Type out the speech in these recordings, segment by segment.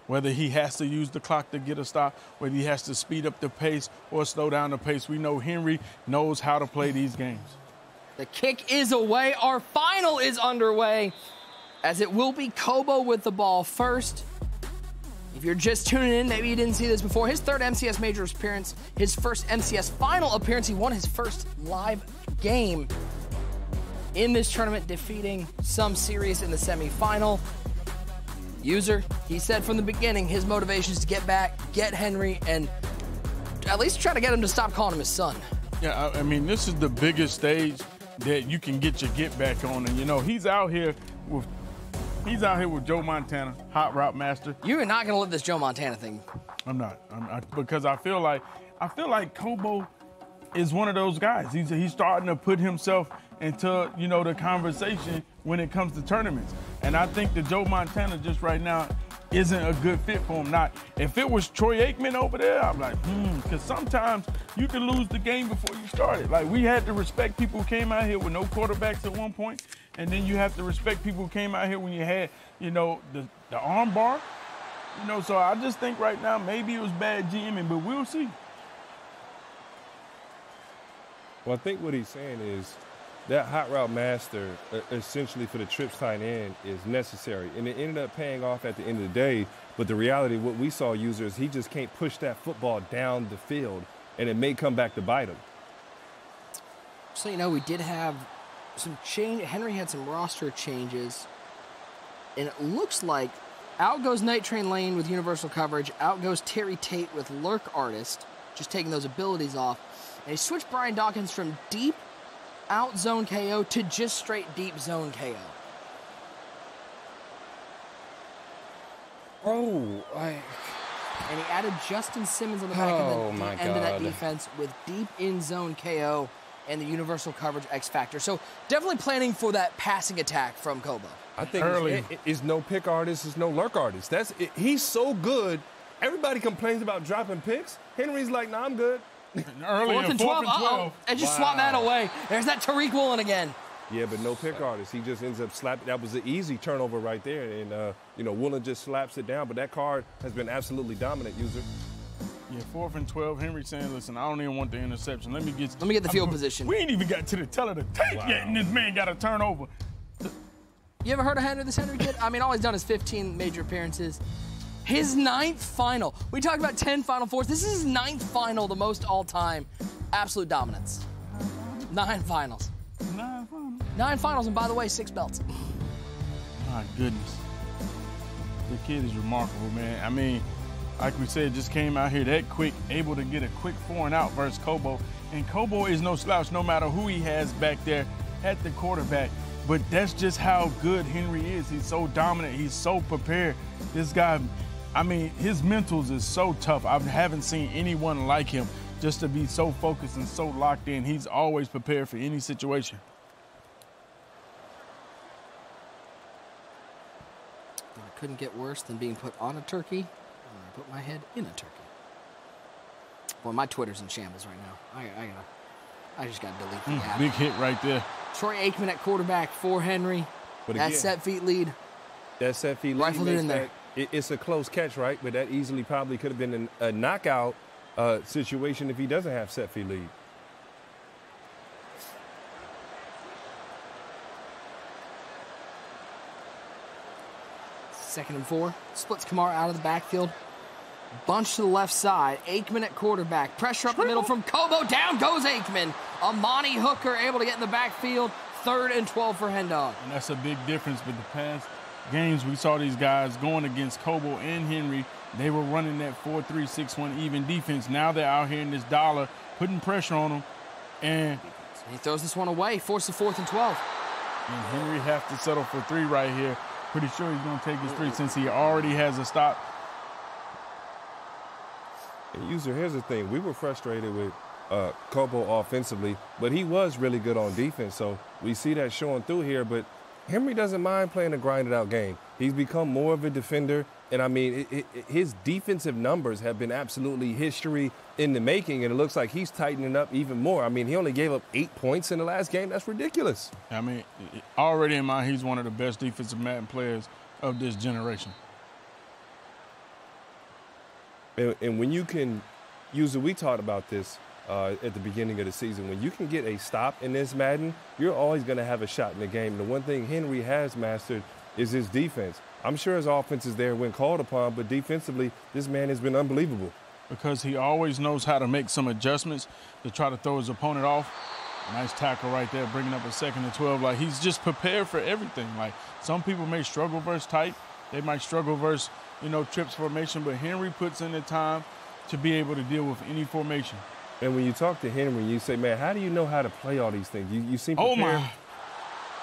whether he has to use the clock to get a stop, whether he has to speed up the pace or slow down the pace. We know Henry knows how to play these games. The kick is away. Our final is underway, as it will be Cobo with the ball first. If you're just tuning in, maybe you didn't see this before. His third MCS major appearance, his first MCS final appearance. He won his first live game in this tournament, defeating some series in the semifinal. User, he said from the beginning, his motivation is to get back, get Henry, and at least try to get him to stop calling him his son. Yeah, I mean, this is the biggest stage that you can get your get back on. And, you know, he's out here with Joe Montana, hot route master. You are not going to let this Joe Montana thing. I'm not, because I feel like Cobo is one of those guys. He's starting to put himself into, you know, the conversation when it comes to tournaments. And I think that Joe Montana just right now isn't a good fit for him. Not if it was Troy Aikman over there, I'm like, because sometimes you can lose the game before you start it. Like, we had to respect people who came out here with no quarterbacks at one point, and then you have to respect people who came out here when you had, you know, the arm bar. You know, so I just think right now maybe it was bad GMing, but we'll see. Well, I think what he's saying is that hot route master, essentially for the trips tight end, is necessary. And it ended up paying off at the end of the day. But the reality, what we saw, users, he just can't push that football down the field, and it may come back to bite him. So, you know, we did have some change. Henry had some roster changes. And it looks like out goes Night Train Lane with universal coverage. Out goes Terry Tate with Lurk Artist, just taking those abilities off. And he switched Brian Dawkins from deep out zone KO to just straight deep zone KO. Oh, And he added Justin Simmons on the back of the end of that defense with deep in zone KO and the universal coverage X factor. So definitely planning for that passing attack from Cobo. I think it's no pick artist, it's no lurk artist. He's so good. Everybody complains about dropping picks. Henry's like, nah, I'm good. Early fourth and 12. And just swat that away. There's that Tariq Woolen again. Yeah, but no pick artist. He just ends up slapping. That was an easy turnover right there. And, you know, Woolen just slaps it down. But that card has been absolutely dominant, user. Yeah, 4th and 12. Henry saying, listen, I don't even want the interception. Let me get the field position. We ain't even got to the teller to take yet, and this man got a turnover. You ever heard of Henry, this Henry kid? I mean, all he's done is 15 major appearances. His 9th final. We talked about 10 Final Fours. This is his 9th final, the most all-time. Absolute dominance. 9 finals. 9 finals. 9 finals, and by the way, 6 belts. My goodness. The kid is remarkable, man. I mean, like we said, just came out here that quick, able to get a quick 4 and out versus Cobo. And Cobo is no slouch no matter who he has back there at the quarterback. But that's just how good Henry is. He's so dominant. He's so prepared. This guy, I mean, his mentals is so tough. I haven't seen anyone like him just to be so focused and so locked in. He's always prepared for any situation. It couldn't get worse than being put on a turkey, and I put my head in a turkey. Boy, my Twitter's in shambles right now. I just got to delete the app. Big hit right there. Troy Aikman at quarterback for Henry. But that again, set feet lead. That set feet lead. Rifled it in there. It's a close catch, right? But that easily probably could have been a knockout situation if he doesn't have set feet lead. Second and 4. Splits Kamara out of the backfield. Bunch to the left side. Aikman at quarterback. Pressure up the middle from Cobo. Down goes Aikman. Amani Hooker able to get in the backfield. 3rd and 12 for Hendog. And that's a big difference with the past games. We saw these guys going against Cobo and Henry. They were running that 4-3-6-1 even defense. Now they're out here in this dollar, putting pressure on them. And he throws this one away. Force the 4th and 12. And Henry has to settle for 3 right here. Pretty sure he's going to take his 3 since he already has a stop. And user, here's the thing. We were frustrated with Cobo offensively, but he was really good on defense. So we see that showing through here. But Henry doesn't mind playing a grinded-out game. He's become more of a defender. And, I mean, his defensive numbers have been absolutely history in the making, and it looks like he's tightening up even more. I mean, he only gave up 8 points in the last game. That's ridiculous. I mean, already in mind, he's one of the best defensive Madden players of this generation. And when you can use it, we talked about this at the beginning of the season. When you can get a stop in this Madden, you're always going to have a shot in the game. And the one thing Henry has mastered is his defense. I'm sure his offense is there when called upon, but defensively, this man has been unbelievable. Because he always knows how to make some adjustments to try to throw his opponent off. Nice tackle right there, bringing up a 2nd and 12. Like, he's just prepared for everything. Like, some people may struggle versus tight. They might struggle versus, trips formation, but Henry puts in the time to be able to deal with any formation. And when you talk to Henry, you say, man, how do you know how to play all these things? You seem prepared. Oh, my.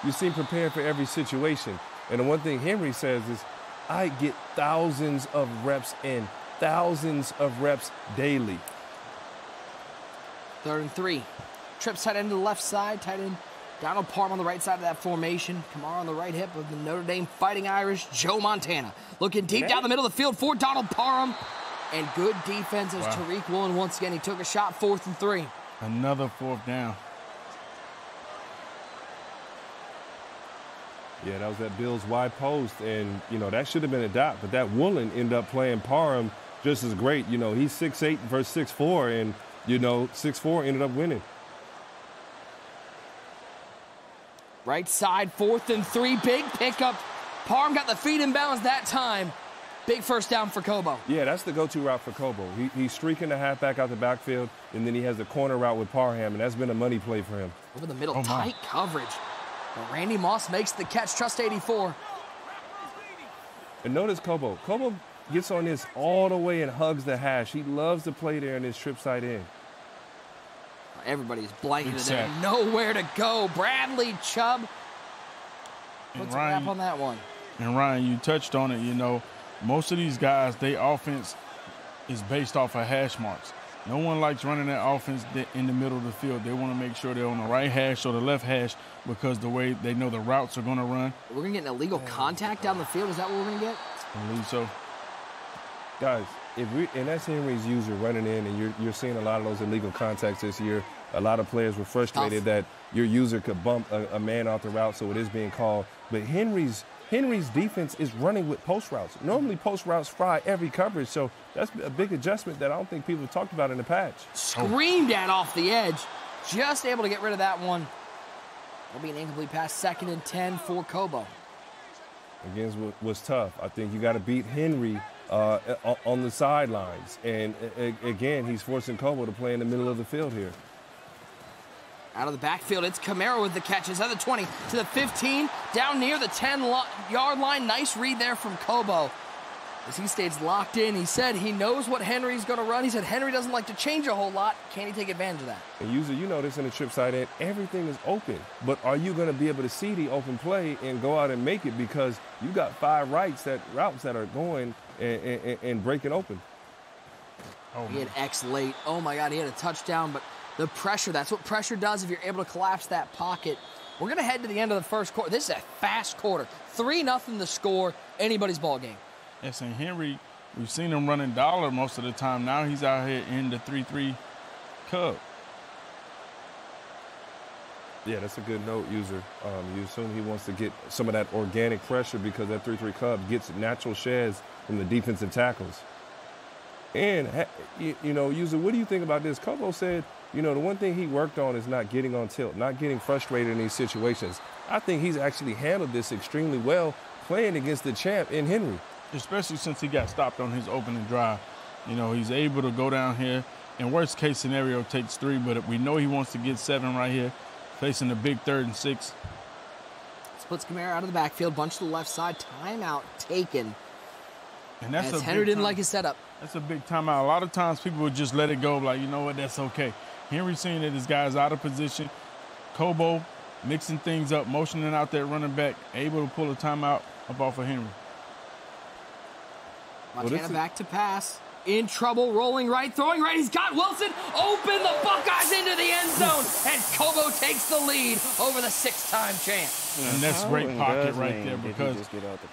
You seem prepared for every situation. And the one thing Henry says is, I get thousands of reps in, thousands of reps daily. 3rd and 3. Trips tight end to the left side, tight end Donald Parham on the right side of that formation. Kamara on the right hip of the Notre Dame Fighting Irish, Joe Montana. Looking deep down the middle of the field for Donald Parham. And good defense as Tariq Woolen, once again, he took a shot, 4th and 3. Another 4th down. Yeah, that was that Bills wide post, and, that should have been a dot, but that Woolen ended up playing Parham just as great. He's 6'8" versus 6'4", and, 6'4" ended up winning. Right side, 4th and 3, big pickup. Parham got the feet in bounds that time. Big first down for Cobo. Yeah, that's the go-to route for Cobo. He's streaking the halfback out the backfield, and then he has the corner route with Parham, and that's been a money play for him. Over the middle, tight coverage. But Randy Moss makes the catch, trust 84. And notice Cobo. Cobo gets on this all the way and hugs the hash. He loves to play there in his trip side in. Everybody's blanketed there. Nowhere to go. Bradley Chubb puts a wrap on that one. And Ryan, you touched on it, most of these guys, their offense is based off of hash marks. No one likes running that offense in the middle of the field. They want to make sure they're on the right hash or the left hash because the way they know the routes are going to run. We're going to get an illegal contact down the field. Is that what we're going to get? I believe so. Guys, and that's Henry's user running in, and you're seeing a lot of those illegal contacts this year. A lot of players were frustrated that your user could bump a man off the route, so it is being called. But Henry's defense is running with post routes. Normally, post routes fry every coverage, so that's a big adjustment that I don't think people have talked about in the patch. Screamed at off the edge. Just able to get rid of that one. It'll be an incomplete pass, 2nd and 10 for Cobo. Again, was tough. I think you got to beat Henry on the sidelines. And again, he's forcing Cobo to play in the middle of the field here. Out of the backfield, it's Camaro with the catches. At the 20 to the 15, down near the 10-yard line. Nice read there from Cobo. As he stays locked in, he said he knows what Henry's going to run. He said Henry doesn't like to change a whole lot. Can he take advantage of that? And usually, you notice in the trip side end, everything is open. But are you going to be able to see the open play and go out and make it because you got 5 routes that are going and breaking open? He had X late. Oh, my God, he had a touchdown, but the pressure, that's what pressure does if you're able to collapse that pocket. We're going to head to the end of the first quarter. This is a fast quarter. 3-0 the score. Anybody's ball game. Yes, and Henry, we've seen him running dollar most of the time. Now he's out here in the 3-3 Cub. Yeah, that's a good note, user. You assume he wants to get some of that organic pressure because that 3-3 Cub gets natural sheds from the defensive tackles. And, user, what do you think about this? Cobo said, the one thing he worked on is not getting on tilt, not getting frustrated in these situations. I think he's actually handled this extremely well playing against the champ in Henry. Especially since he got stopped on his opening drive. He's able to go down here. In worst case scenario, takes 3, but we know he wants to get 7 right here, facing the big 3rd and 6. Splits Kamara out of the backfield, bunch to the left side, timeout taken. And that's Henry didn't like his setup. That's a big timeout. A lot of times people would just let it go, like, you know what, that's okay. Henry seeing that his guy's out of position. Cobo mixing things up, motioning out that running back, able to pull a timeout up off of Henry. Montana back to pass. In trouble, rolling right, throwing right. He's got Wilson. Open the Buckeyes into the end zone. And Cobo takes the lead over the 6-time champ. And that's great pocket right there because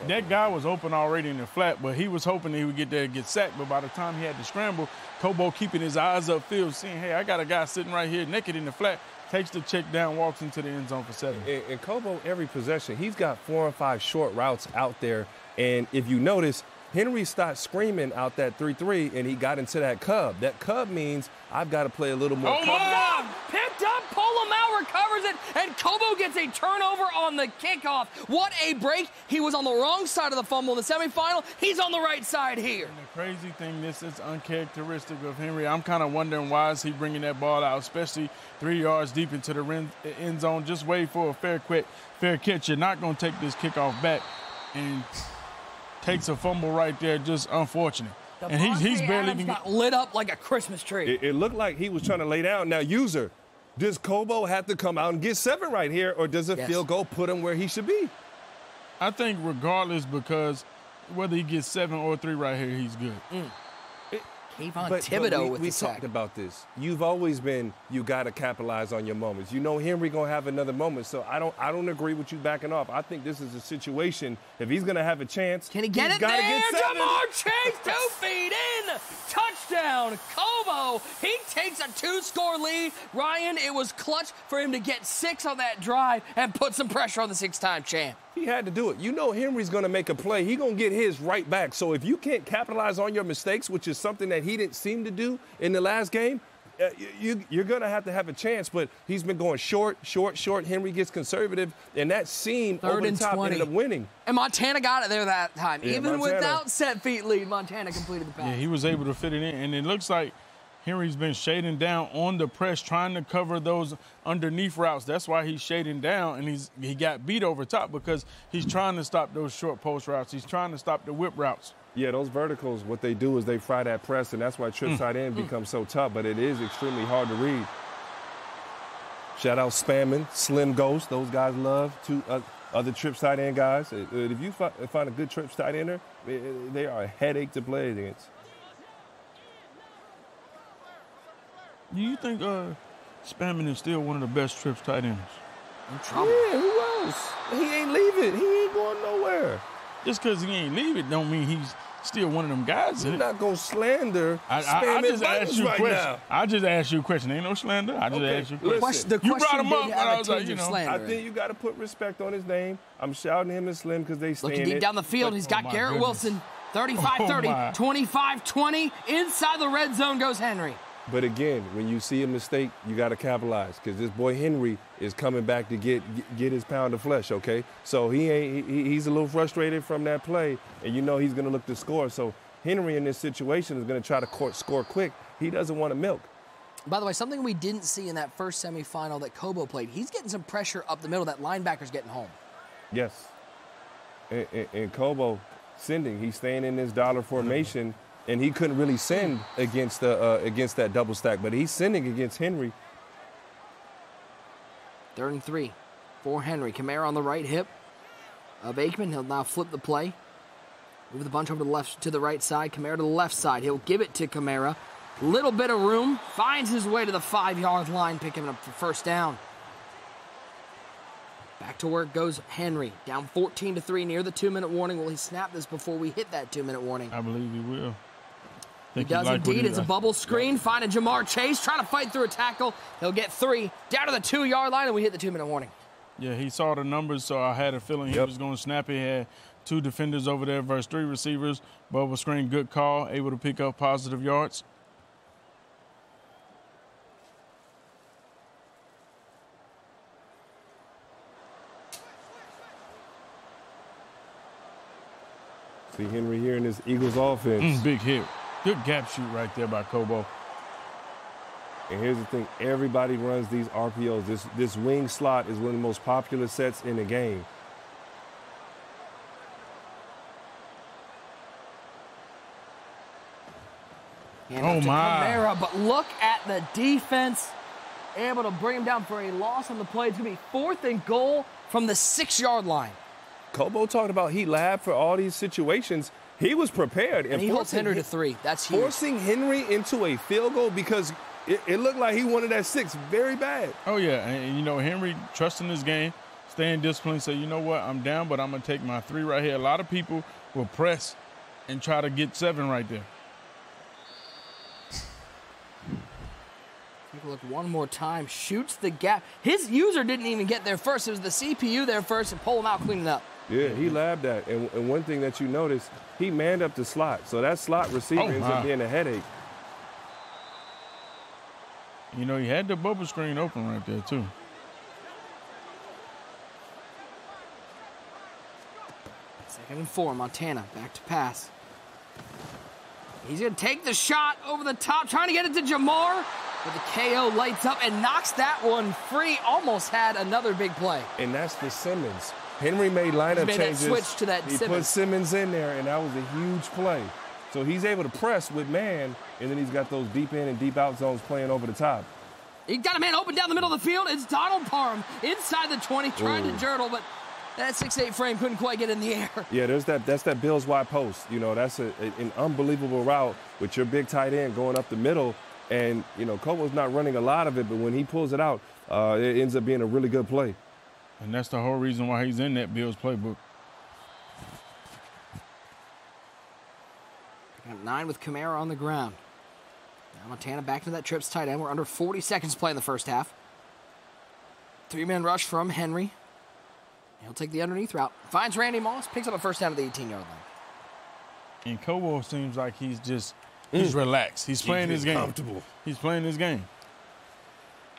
that guy was open already in the flat, but he was hoping he would get there and get sacked. But by the time he had to scramble, Cobo keeping his eyes upfield, seeing, hey, I got a guy sitting right here naked in the flat, takes the check down, walks into the end zone for 7. And Cobo, every possession, he's got 4 or 5 short routes out there. And if you notice, Henry stopped screaming out that 3-3, and he got into that cub. That cub means I've got to play a little more. Picked up, pull him out, recovers it, and Cobo gets a turnover on the kickoff. What a break. He was on the wrong side of the fumble in the semifinal. He's on the right side here. And the crazy thing, this is uncharacteristic of Henry. I'm kind of wondering why is he bringing that ball out, especially 3 yards deep into the end zone. Just wait for a fair catch. You're not going to take this kickoff back, and takes a fumble right there. Just unfortunate. And he's barely even got lit up like a Christmas tree. It looked like he was trying to lay down. Now, user, does Cobo have to come out and get 7 right here, or does a field goal put him where he should be? I think regardless, because whether he gets 7 or 3 right here, he's good. Thibodeau with we the sack. talked about this. You've always been, you got to capitalize on your moments. You know Henry going to have another moment, so I don't agree with you backing off. I think this is a situation, if he's going to have a chance, can he get it there? Get Jamar Chase, 2 feet in. Touchdown, Cobo. He takes a 2-score lead. Ryan, it was clutch for him to get 6 on that drive and put some pressure on the 6-time champ. He had to do it. You know Henry's going to make a play. He's going to get his right back. So if you can't capitalize on your mistakes, which is something that he didn't seem to do in the last game, you're going to have a chance. But he's been going short. Henry gets conservative, and that seam over the top ended up winning. And Montana got it there that time. Yeah, Even Montana. without set feet lead, Montana completed the pass. Yeah, he was able to fit it in. And it looks like Henry's been shading down on the press, trying to cover those underneath routes. That's why he's shading down, and he got beat over top because he's trying to stop those short post routes. He's trying to stop the whip routes. Yeah, those verticals, what they do is they fry that press, and that's why trip tight end becomes so tough, but it is extremely hard to read. Shout out Spamming, Slim Ghost. Those guys love to other trip tight end guys. If you find a good trip tight ender, they are a headache to play against. Do you think Spamming is still one of the best trips tight ends? In trouble. Yeah, who else? He ain't leaving. He ain't going nowhere. Just because he ain't leaving don't mean he's still one of them guys. You're not going to slander I just asked you a right question. now. I just asked you a question. Ain't no slander. I just asked you a question. Listen, You brought him up, and I was like, you know. I think you got to put respect on his name. I'm shouting him and Slim because they stand Looking deep down the field, he's got Garrett Wilson, 35-30, 25-20. Inside the red zone goes Henry. But again, when you see a mistake, you got to capitalize because this boy Henry is coming back to get his pound of flesh, okay? So he's a little frustrated from that play, and you know he's going to look to score. So Henry in this situation is going to try to score quick. He doesn't want to milk. By the way, something we didn't see in that first semifinal that Cobo played, he's getting some pressure up the middle. That linebacker's getting home. Yes. And Cobo sending, he's staying in this dollar formation. And he couldn't really send against that double stack, but he's sending against Henry. 3rd and 3 for Henry. Kamara on the right hip of Aikman. He'll now flip the play. Move the bunch over to the right side. Kamara to the left side. He'll give it to Kamara. Little bit of room. Finds his way to the 5-yard line, picking up for first down. Back to work goes Henry. Down 14-3 near the 2-minute warning. Will he snap this before we hit that 2-minute warning? I believe he will. He does indeed. It's a bubble screen. Finding Jamar Chase, trying to fight through a tackle. He'll get 3 down to the 2-yard line, and we hit the 2-minute warning. Yeah, he saw the numbers, so I had a feeling he was going to snap it. He had 2 defenders over there versus 3 receivers. Bubble screen, good call, able to pick up positive yards. See Henry here in this Eagles offense. Big hit. Good gap shoot right there by Cobo. And here's the thing, everybody runs these RPOs. This wing slot is one of the most popular sets in the game. And Kamara, but look at the defense. Able to bring him down for a loss on the play. It's going to be 4th and goal from the 6-yard line. Cobo talked about he labbed for all these situations. He was prepared. And he holds Henry to 3. That's huge. Forcing Henry into a field goal because it looked like he wanted that 6 very bad. Oh, yeah. And, you know, Henry trusting his game, staying disciplined, say, you know what, I'm down, but I'm going to take my 3 right here. A lot of people will press and try to get 7 right there. Take a look one more time. Shoots the gap. His user didn't even get there first. It was the CPU there first and pull him out, clean it up. Yeah, he labbed that. And one thing that you notice, he manned up the slot. So that slot receiver ends up being a headache. You know, he had the bubble screen open right there, too. Second and 4, Montana back to pass. He's going to take the shot over the top, trying to get it to Jamar. But the KO lights up and knocks that one free. Almost had another big play. And that's the Simmons. Henry made lineup changes. That switch to that he Simmons. Put Simmons in there, and that was a huge play. So he's able to press with man, and then he's got those deep in and deep out zones playing over the top. He got a man open down the middle of the field. It's Donald Parham inside the 20, trying to journal, but that 6'8" frame couldn't quite get in the air. Yeah, that's that Bills wide post. You know, that's an unbelievable route with your big tight end going up the middle. And, you know, Cobo's not running a lot of it, but when he pulls it out, it ends up being a really good play. And that's the whole reason why he's in that Bills playbook. Got 9 with Kamara on the ground. Now Montana back to that trips tight end. We're under 40 seconds to play in the first half. 3-man rush from Henry. He'll take the underneath route. Finds Randy Moss, picks up a first down at the 18-yard line. And Cobo seems like he's relaxed. He's playing his game. Comfortable. He's playing his game.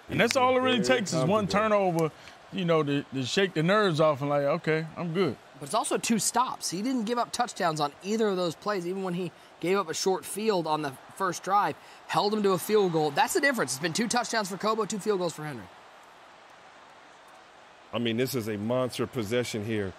And that's all it really takes is one turnover, you know, to shake the nerves off and like, okay, I'm good. But it's also 2 stops. He didn't give up touchdowns on either of those plays, even when he gave up a short field on the first drive, held him to a field goal. That's the difference. It's been 2 touchdowns for Cobo, 2 field goals for Henry. I mean, this is a monster possession here.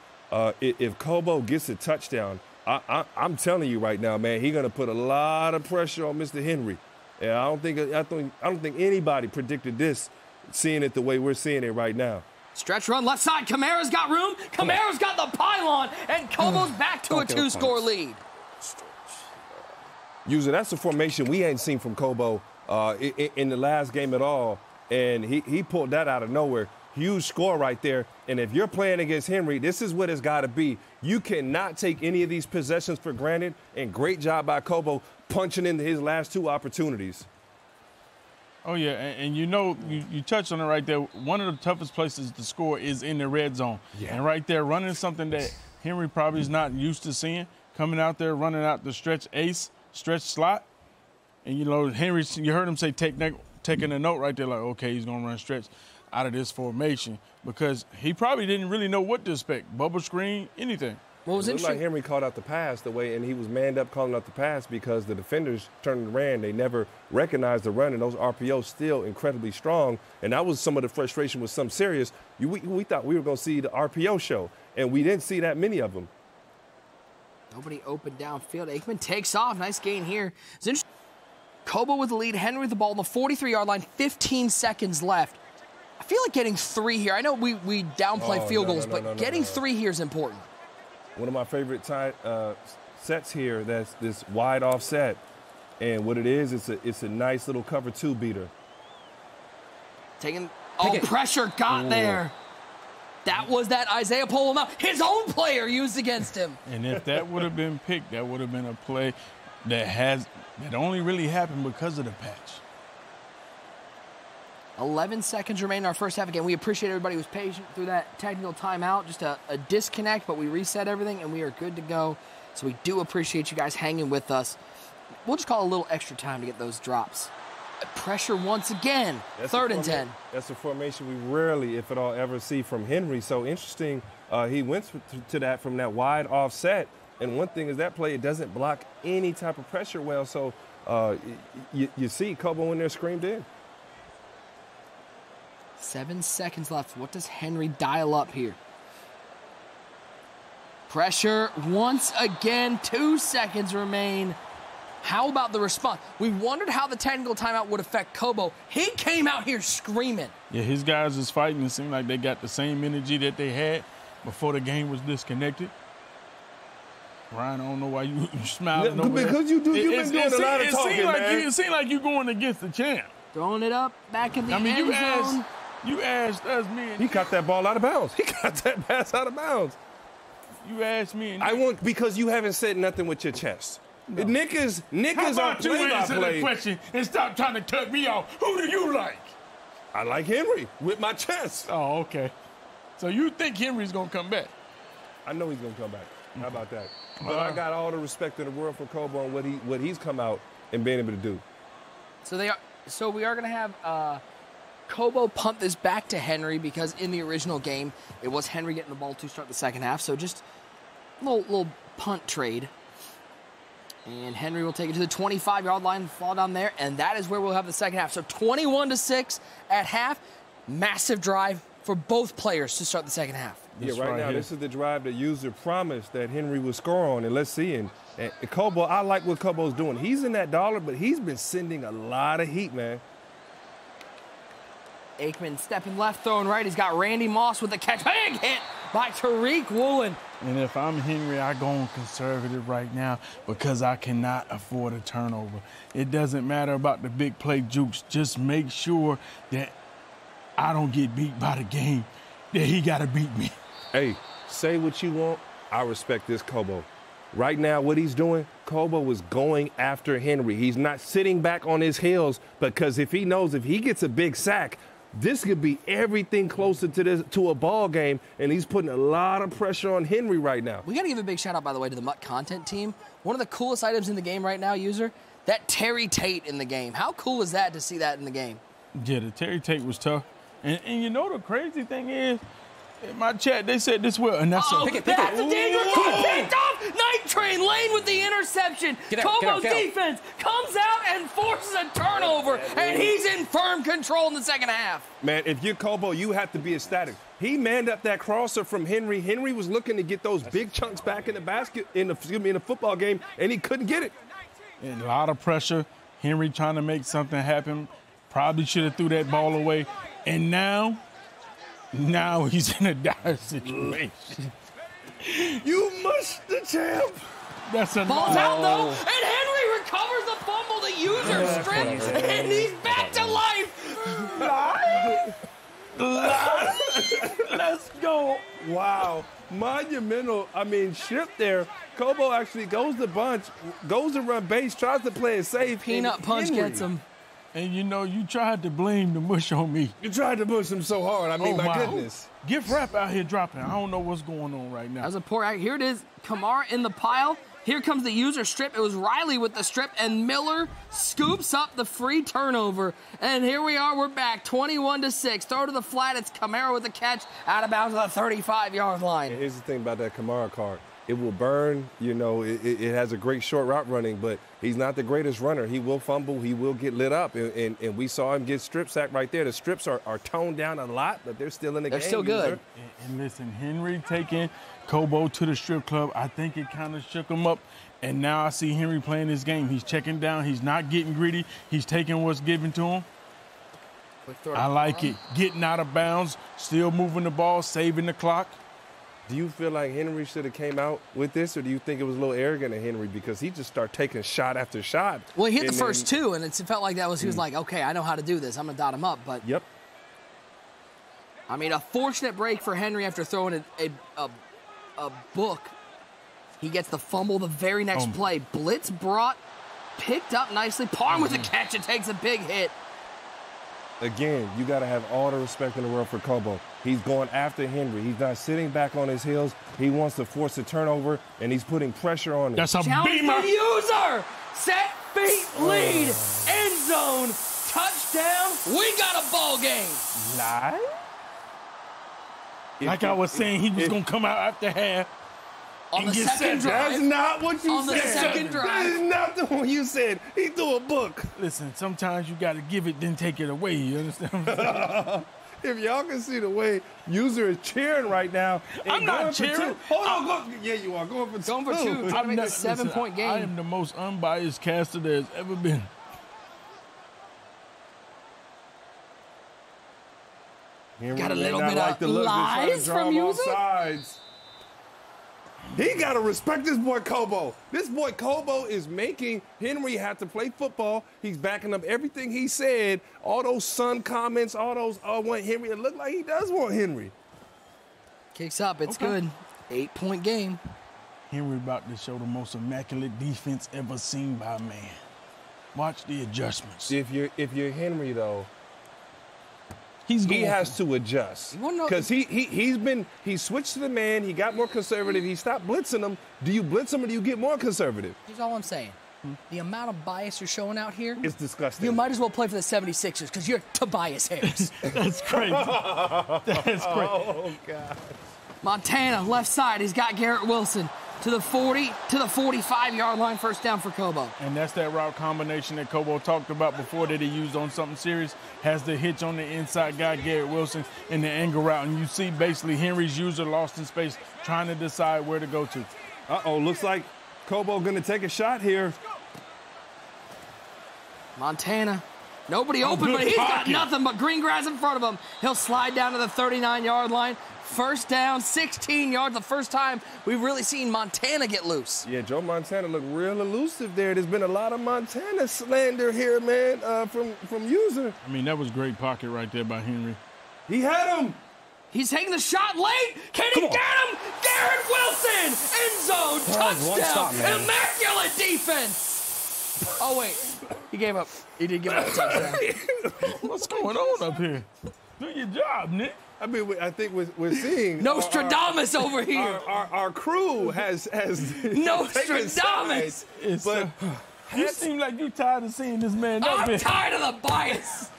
If Cobo gets a touchdown, I'm telling you right now, man, he's going to put a lot of pressure on Mr. Henry. And I don't think anybody predicted this, seeing it the way we're seeing it right now. Stretch run left side. Kamara's got room. Kamara's got the pylon, and Cobo's back to a 2-score lead. User, that's a formation we ain't seen from Cobo in the last game at all, and he pulled that out of nowhere. Huge score right there. And if you're playing against Henry, this is what it's got to be. You cannot take any of these possessions for granted. And great job by Cobo punching into his last 2 opportunities. Oh, yeah, and you know, you touched on it right there. One of the toughest places to score is in the red zone. Yeah. And right there, running something that Henry probably is not used to seeing, coming out there, running out the stretch slot. And, you know, Henry, you heard him say taking a note right there, like, okay, he's going to run stretch out of this formation because he probably didn't really know what to expect. Bubble screen, anything. What was it looked interesting? Like Henry called out the pass the way, and he was manned up calling out the pass because the defenders turned and ran. They never recognized the run, and those RPOs still incredibly strong. And that was some of the frustration with some serious. We thought we were going to see the RPO show, and we didn't see that many of them. Nobody open downfield. Aikman takes off. Nice gain here. It's interesting. Cobo with the lead. Henry with the ball on the 43-yard line. 15 seconds left. I feel like getting 3 here. I know we downplay field goals, but getting 3 here is important. One of my favorite sets here, that's this wide offset. And what it is, it's a nice little cover 2 beater. Pressure got there. That was that Isaiah Pollum out. His own player used against him. And if that would have been picked, that would have been a play that only really happened because of the patch. 11 seconds remain in our first half. Again, we appreciate everybody who was patient through that technical timeout. Just a disconnect, but we reset everything, and we are good to go. So we do appreciate you guys hanging with us. We'll just call a little extra time to get those drops. Pressure once again. Third and 10. That's a formation we rarely, if at all, ever see from Henry. So interesting, he went to that from that wide offset. And one thing is that play, it doesn't block any type of pressure well. So you see Cobo in there screamed in. 7 seconds left. What does Henry dial up here? Pressure once again. 2 seconds remain. How about the response? We wondered how the technical timeout would affect Cobo. He came out here screaming. Yeah, his guys is fighting. It seemed like they got the same energy that they had before the game was disconnected. Ryan, I don't know why you smiling over there. Because you've been doing a lot of talking, man. It seemed like you're going against the champ. Throwing it up back in the end zone. You asked us, me. He caught that ball out of bounds. He got that pass out of bounds. You asked me. Because you haven't said nothing with your chest. No. Nick is How about on you answer play-by-play. the question and stop trying to cut me off? Who do you like? I like Henry with my chest. Oh, okay. So you think Henry's going to come back? I know he's going to come back. How about that? But I got all the respect in the world for Cobo and what he's come out and been able to do. So we are going to have Cobo punt this back to Henry because in the original game, it was Henry getting the ball to start the second half. So just a little punt trade. And Henry will take it to the 25-yard line, fall down there, and that is where we'll have the second half. So 21-6 at half. Massive drive for both players to start the second half. Yeah, right now, this is the drive the user promised that Henry would score on, and let's see. And Cobo, I like what Cobo's doing. He's in that dollar, but he's been sending a lot of heat, man. Aikman stepping left, throwing right. He's got Randy Moss with the catch. Big hit by Tariq Woolen. And if I'm Henry, I go on conservative right now because I cannot afford a turnover. It doesn't matter about the big play jukes. Just make sure that I don't get beat by the game, that he got to beat me. Hey, say what you want. I respect this Cobo. Right now, what he's doing, Cobo is going after Henry. He's not sitting back on his heels because if he knows if he gets a big sack, this could be everything closer to a ball game, and he's putting a lot of pressure on Henry right now. We got to give a big shout out, by the way, to the Mutt content team. One of the coolest items in the game right now, user, that Terry Tate in the game. How cool is that to see that in the game? Yeah, the Terry Tate was tough. And you know the crazy thing is, in my chat, they said this will, and that's that's a dangerous one. Picked off. Night Train Lane with the interception. Cobo's defense comes out and forces a turnover, and he's in firm control in the second half. Man, if you're Cobo, you have to be ecstatic. He manned up that crosser from Henry. Henry was looking to get those big chunks back in the basket in the football game, and he couldn't get it. And a lot of pressure. Henry trying to make something happen. Probably should have threw that ball away. And now he's in a dire situation. You mushed the champ. That's a ball's out though, and Henry recovers the fumble. The user strips, and he's back to life. Let's go. Wow. Monumental, strip there. Cobo actually goes to bunch, goes to run base, tries to play it safe. Peanut punch gets him. And you tried to blame the mush on me. You tried to push him so hard. My goodness. Gift wrap out here dropping. I don't know what's going on right now. That was a poor act. Here it is. Kamara in the pile. Here comes the user strip. It was Riley with the strip, and Miller scoops up the free turnover. And here we are. We're back 21-6. Throw to the flat. It's Kamara with the catch out of bounds at the 35-yard line. And here's the thing about that Kamara card. It will burn, it has a great short route running, but he's not the greatest runner. He will fumble, he will get lit up, and we saw him get strip sacked right there. The strips are toned down a lot, but they're still in the game. They're still good. And listen, Henry taking Cobo to the strip club, I think it kind of shook him up, and now I see Henry playing this game. He's checking down, he's not getting greedy, he's taking what's given to him. I like it. Getting out of bounds, still moving the ball, saving the clock. Do you feel like Henry should have came out with this, or do you think it was a little arrogant of Henry because he just started taking shot after shot? Well, he hit the first two, and it felt like he was like, okay, I know how to do this. I'm going to dot him up. But yep. A fortunate break for Henry after throwing a book. He gets the fumble the very next play. Blitz brought, picked up nicely. Parm with the catch. It takes a big hit. Again, you got to have all the respect in the world for Cobo. He's going after Henry. He's not sitting back on his heels. He wants to force a turnover, and he's putting pressure on him. That's a beamer. The user. Set, feet, lead. End zone. Touchdown. We got a ball game. Lie? Like I was saying, he was going to come out after half. On the second drive. That's not what you said. On the second drive. That is not the one you said. He threw a book. Listen, sometimes you got to give it, then take it away. You understand what I'm saying? If y'all can see the way user is cheering right now. I'm not cheering. Hold on. Yeah, you are. Going for two. Going for two. Trying to make a 7-point game. I am the most unbiased caster there's ever been. Got a little bit of lies from user. Sides. He got to respect this boy Cobo. This boy Cobo is making Henry have to play football. He's backing up everything he said. All those Sun comments, all those, want Henry. It looked like he does want Henry. Kicks up. It's good. 8-point game. Henry about to show the most immaculate defense ever seen by a man. Watch the adjustments. If you're Henry, though, he has to adjust because he switched to the man. He got more conservative. He stopped blitzing him. Do you blitz him or do you get more conservative? Here's all I'm saying. The amount of bias you're showing out here is disgusting. You might as well play for the 76ers because you're Tobias Harris. That's crazy. That's crazy. Oh, God. Montana, left side. He's got Garrett Wilson to the 40, to the 45-yard line, first down for Cobo. And that's that route combination that Cobo talked about before that he used on something serious. Has the hitch on the inside guy, Garrett Wilson, in the angle route. And you see basically Henry's user lost in space trying to decide where to go to. Uh-oh, looks like Cobo going to take a shot here. Montana. Nobody open, but he's got nothing but green grass in front of him. He'll slide down to the 39-yard line. First down, 16 yards. The first time we've really seen Montana get loose. Yeah, Joe Montana looked real elusive there. There's been a lot of Montana slander here, man, from user. I mean, that was great pocket right there by Henry. He had him. He's taking the shot late. Can he get him? Garrett Wilson, end zone, touchdown, immaculate defense. Oh, wait. He gave up. He did give up a touchdown. What's going on up here? Do your job, Nick. I mean, I think we're seeing Nostradamus over here. Our crew has Nostradamus. But you seem like you tired of seeing this man up here. I'm tired of the bias.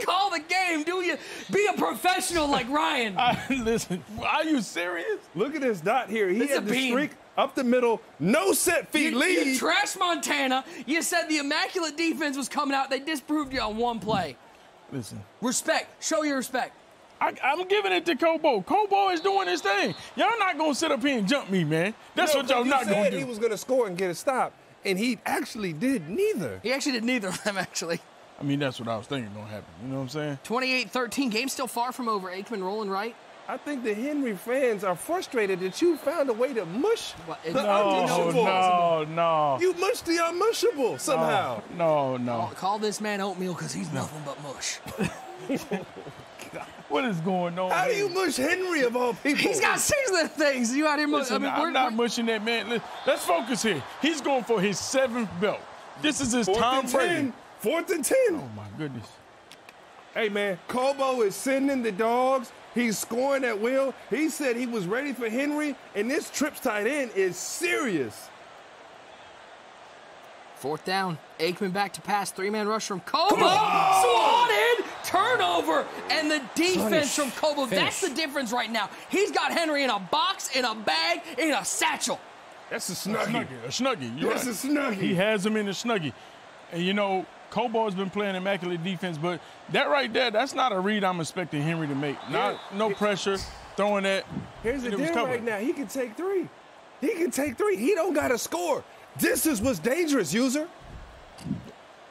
Call the game, do you? Be a professional like Ryan. Listen, are you serious? Look at this dot here. He had the streak up the middle, no set feet lead. You trashed Montana. You said the immaculate defense was coming out. They disproved you on one play. Listen. Respect. Show your respect. I'm giving it to Cobo. Cobo is doing his thing. Y'all not going to sit up here and jump me, man. That's what y'all not going to do. He was going to score and get a stop, and he actually did neither. He actually did neither of them, actually. I mean, that's what I was thinking going to happen. You know what I'm saying? 28-13. Game still far from over. Aikman rolling right. I think the Henry fans are frustrated that you found a way to mush the unmushable. No. You mushed the unmushable somehow. No. Call this man oatmeal because he's nothing but mush. What is going on? How do you mush Henry of all people? He's got seasoning things. You out here mushing? I'm not mushing that man. Let's focus here. He's going for his 7th belt. This is his Tom Brady. 4th and 10. Oh my goodness. Hey man, Cobo is sending the dogs. He's scoring at will. He said he was ready for Henry, and this trips tight end is serious. 4th down. Aikman back to pass. 3-man rush from Cobo. Swatted. Turnover. And the defense from Cobo. That's the difference right now. He's got Henry in a box, in a bag, in a satchel. That's a snuggie. A snuggie. That's a snuggie. He has him in the snuggie. And, you know, Cobo has been playing immaculate defense, but that right there, that's not a read I'm expecting Henry to make. No pressure, throwing that. Here's the deal right now. He can take 3. He don't got to score. This is what's dangerous, user.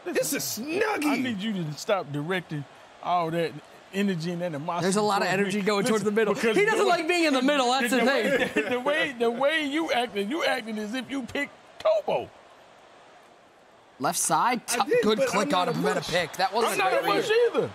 This is snuggie. I need you to stop directing all that energy and that animosity. There's a lot of energy going towards the middle. He doesn't like being in the middle. That's the thing. The way you acting as if you picked Cobo. Left side, good click on to prevent a pick. That wasn't I'm not a mush either.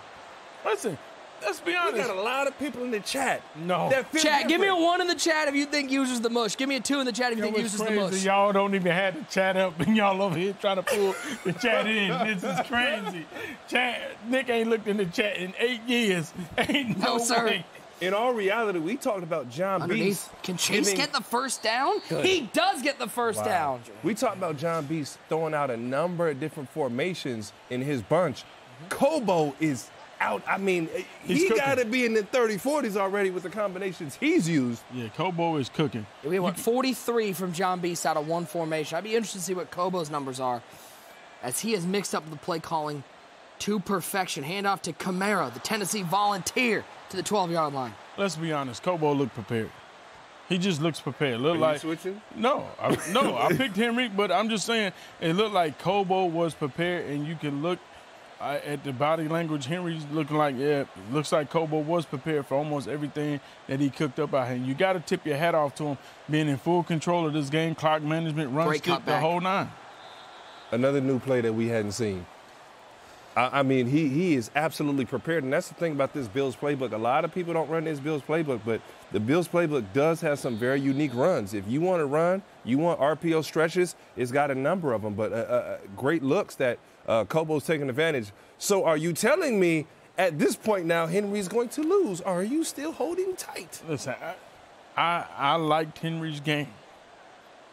Listen, let's be honest. We got a lot of people in the chat. No. Chat, give me a 1 in the chat if you think uses the mush. Give me a 2 in the chat if you think uses the mush. Y'all don't even have the chat up, and y'all over here trying to pull the chat in. This is crazy. Nick ain't looked in the chat in 8 years. Ain't no way. In all reality, we talked about John Beast. Can Chase get the first down? Good. He does get the first down. We talked about John Beast throwing out a number of different formations in his bunch. Cobo is out. I mean, he got to be in the 30s, 40s already with the combinations he's used. Yeah, Cobo is cooking. We went 43 from John Beast out of one formation. I'd be interested to see what Cobo's numbers are, as he has mixed up the play calling to perfection. Handoff to Camara, the Tennessee Volunteer, to the 12-yard line. Let's be honest. Cobo looked prepared. He just looks prepared. Look like switching? No, I picked Henry, but I'm just saying it looked like Cobo was prepared, and you can look at the body language. Henry's looking like, looks like Cobo was prepared for almost everything that he cooked up out here. And you got to tip your hat off to him, being in full control of this game, clock management, run stick, the whole 9. Another new play that we hadn't seen. I mean, he is absolutely prepared, and that's the thing about this Bills playbook. A lot of people don't run this Bills playbook, but the Bills playbook does have some very unique runs. If you want to run, you want RPO stretches, it's got a number of them, but great looks that Cobo's taking advantage. So are you telling me at this point now, Henry's going to lose. Are you still holding tight? Listen, I liked Henry's game.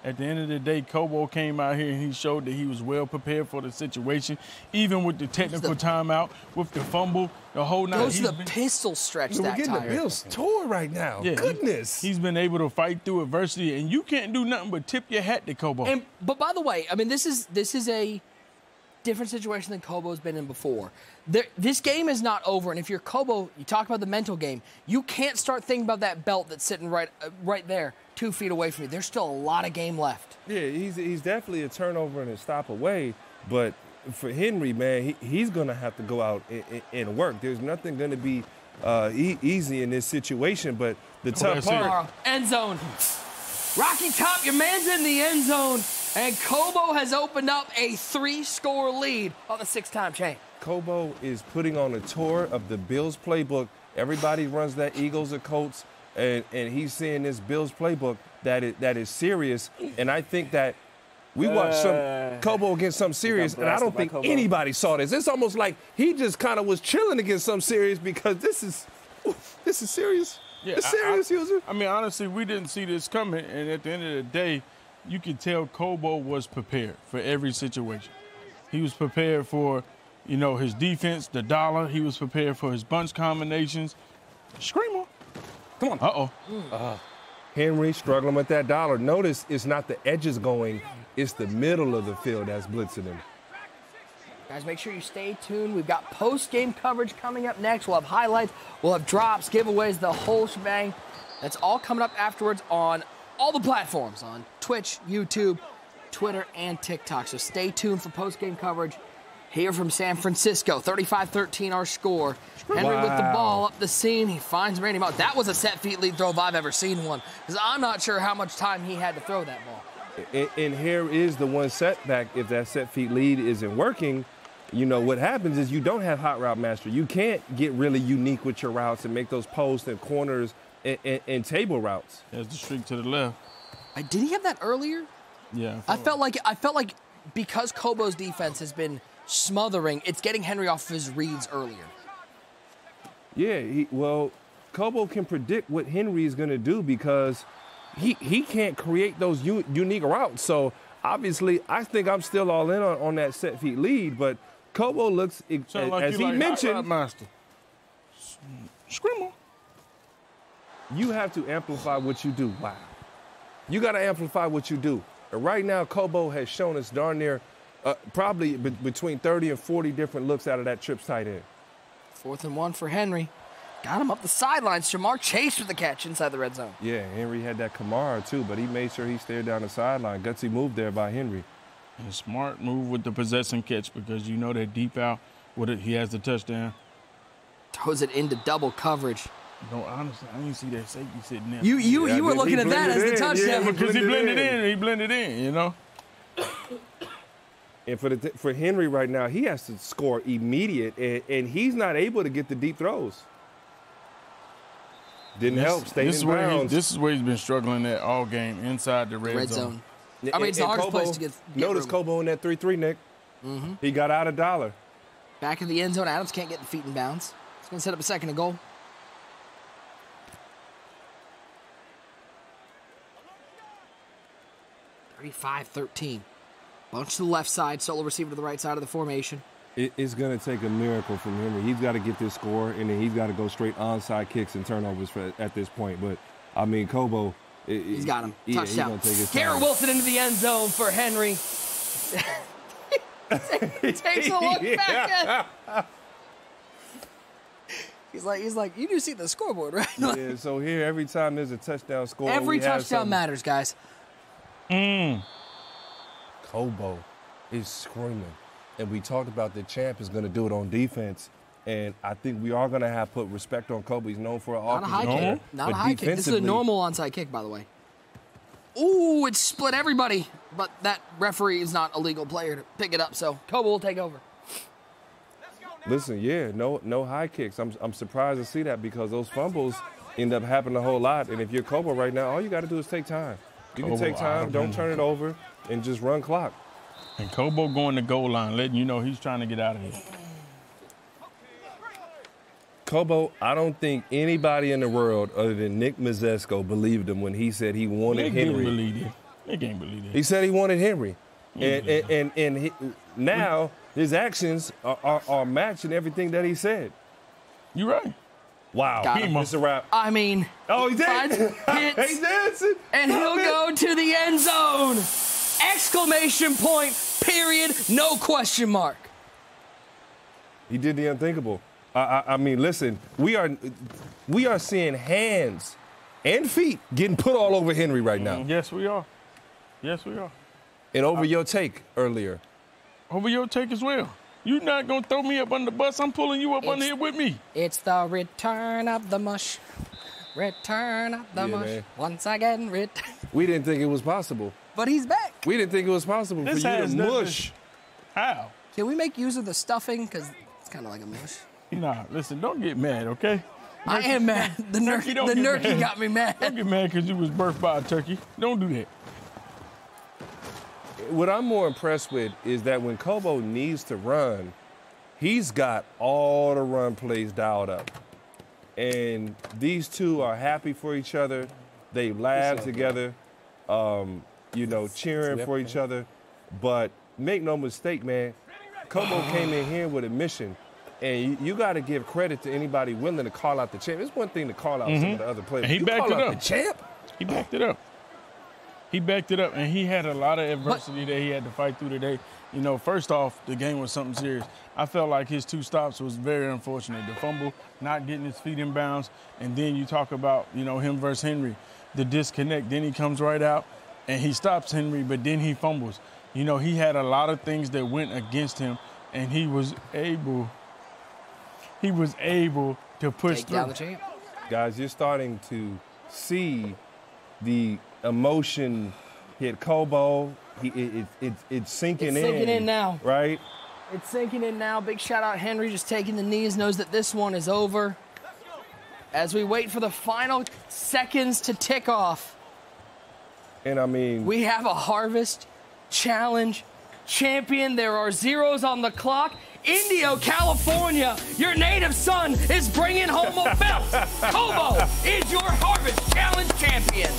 At the end of the day, Cobo came out here and he showed that he was well prepared for the situation, even with the technical timeout, with the fumble, the whole night. Goes to the pistol stretch that We're getting tire. the Bills tour right now. Yeah, Goodness. He's been able to fight through adversity, and you can't do nothing but tip your hat to Cobo. But by the way, I mean, this is a different situation than Cobo's been in before. This game is not over, and if you're Cobo, you talk about the mental game. You can't start thinking about that belt that's sitting right there, 2 feet away from you. There's still a lot of game left. Yeah, he's definitely a turnover and a stop away, but for Henry, man, he's going to have to go out and work. There's nothing going to be easy in this situation, but the tough part. End zone. Rocky Top, your man's in the end zone, and Cobo has opened up a 3-score lead on the 6-time chain. Cobo is putting on a tour of the Bills playbook. Everybody runs that Eagles or Colts, and he's seeing this Bills playbook that is serious. And I think that we watched some Cobo against something serious, and I don't think anybody saw this. It's almost like he just kind of was chilling against something serious because this is serious. Yeah, it's serious, user. I mean, honestly, we didn't see this coming, and at the end of the day, you could tell Cobo was prepared for every situation. He was prepared for, his defense, the dollar. He was prepared for his bunch combinations. Screamer. Come on. Uh-oh. Henry struggling with that dollar. Notice it's not the edges going, it's the middle of the field that's blitzing him. Guys, make sure you stay tuned. We've got post-game coverage coming up next. We'll have highlights, we'll have drops, giveaways, the whole shebang. That's all coming up afterwards on all the platforms, on Twitch, YouTube, Twitter, and TikTok. So stay tuned for post-game coverage here from San Francisco. 35-13 our score. Henry with the ball up the seam. He finds Randy Moss. That was a set feet lead throw if I've ever seen one, because I'm not sure how much time he had to throw that ball. And here is the one setback. If that set feet lead isn't working, what happens is you don't have hot route master. You can't get really unique with your routes and make those posts and corners and table routes. There's the streak to the left. Did he have that earlier? Yeah. I felt like because Cobo's defense has been smothering, it's getting Henry off of his reads earlier. Yeah, Cobo can predict what Henry is going to do because he can't create those unique routes. So obviously, I think I'm still all in on that set feet lead, but Cobo looks, as he mentioned, master. Screamer. You have to amplify what you do. Wow. You got to amplify what you do. And right now, Cobo has shown us darn near probably between 30 and 40 different looks out of that trips tight end. 4th and 1 for Henry. Got him up the sidelines. Jamar Chase with the catch inside the red zone. Yeah, Henry had that Kamara too, but he made sure he stayed down the sideline. Gutsy move there by Henry. A smart move with the possession catch because that deep out, he has the touchdown. Throws it into double coverage. No, honestly, I didn't see that safety sitting there. You were looking at that as the touchdown. Yeah, because he blended in. And for Henry right now, he has to score immediate, and he's not able to get the deep throws. Didn't help. Stayed in bounds. This is where he's been struggling at all game, inside the red zone. I mean, it's the hardest place to get notice room. Cobo in that 3-3, Nick. Mm-hmm. He got out $1. Back in the end zone, Adams can't get the feet in bounds. He's going to set up a 2nd and goal. $35-13. Bunch to the left side, solo receiver to the right side of the formation. It's going to take a miracle from Henry. He's got to get this score, and then he's got to go straight onside kicks and turnovers at this point. But, I mean, Cobo. He's got him. Touchdown. He's gonna take his Garrett time. Wilson into the end zone for Henry. Takes a look back at. He's like, you do see the scoreboard, right? Yeah, so here, every time there's a touchdown score, every touchdown matters, guys. Cobo is screaming. And we talked about the champ is going to do it on defense. And I think we are going to have put respect on Kobe. He's known for an Not a high kick. Not a high kick. This is a normal onside kick, by the way. Ooh, it split everybody. But that referee is not a legal player to pick it up, so Cobo will take over. Listen, yeah, no high kicks. I'm surprised to see that because those fumbles end up happening a whole lot. And if you're Cobo right now, all you got to do is take time. You can take time, don't turn it over, and just run clock. And Cobo going to goal line, letting you know he's trying to get out of here. Cobo, I don't think anybody in the world other than Nick Mazesco believed him when he said he wanted Henry. Nick didn't believe it. Nick ain't believe it. He said he wanted Henry. Now his actions are matching everything that he said. You're right. Wow. It's a wrap. I mean, oh, he did. Hits, He's dancing. And he'll go to the end zone. Exclamation point, period, no question mark. He did the unthinkable. I mean, listen, we are seeing hands and feet getting put all over Henry right now. Yes, we are. Yes, we are. And over your take earlier. Over your take as well. You're not going to throw me up on the bus. I'm pulling you up under here with me. It's the return of the mush. Return of the mush. Man. Once again, return. We didn't think it was possible. But he's back. We didn't think it was possible for you to mush. How? Can we make use of the stuffing? Because it's kind of like a mush. Nah, listen, don't get mad, okay? I am mad. The turkey got me mad. Don't get mad because you was birthed by a turkey. Don't do that. What I'm more impressed with is that when Cobo needs to run, he's got all the run plays dialed up. And these two are happy for each other. They laugh together, cheering for each other. But make no mistake, man, Cobo came in here with a mission. And you got to give credit to anybody willing to call out the champ. It's one thing to call out some of the other players. And he backed it up. The champ? He backed it up. He backed it up, and he had a lot of adversity that he had to fight through today. You know, first off, the game was something serious. I felt like his 2 stops was very unfortunate. The fumble, not getting his feet in bounds, and then you talk about, him versus Henry, the disconnect. Then he comes right out, and he stops Henry, but then he fumbles. He had a lot of things that went against him, and he was able to push Take through. Down the champ. Guys, you're starting to see the emotion hit Cobo. It's sinking in. It's sinking in now. Right? It's sinking in now. Big shout out Henry just taking the knees, knows that this one is over. As we wait for the final seconds to tick off. And I mean, we have a Harvest Challenge champion. There are zeros on the clock. Indio, California, your native son is bringing home a belt. Cobo is your Harvest Challenge champion.